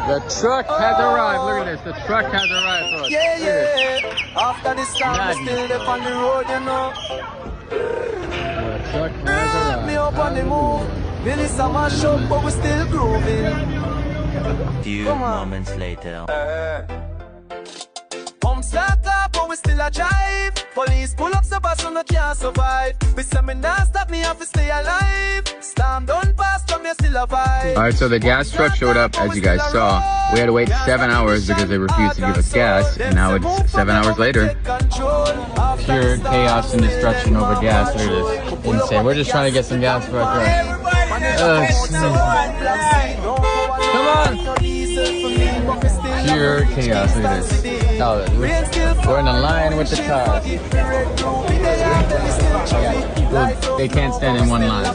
The truck has arrived. Look at this. The truck has arrived, folks. Yeah, yeah. After this time, I'm still up on the road, you know. The truck has arrived. Me up on the move. Really summer shop, but we still grooving. Few moments later. Home start up, but we still a drive. Police pull up the bus, so no can't survive. We say me not stop, me have to stay alive. Storm don't pass, but me still a vibe. Alright, so the gas truck showed up, as you guys saw. We had to wait 7 hours because they refused to give us gas, and now it's 7 hours later. Pure chaos and destruction over gas. Look at this. Insane. We're just trying to get some gas for our truck. Come on! Pure chaos. Look at this. Oh, we're in a line with the cars. They can't stand in one line.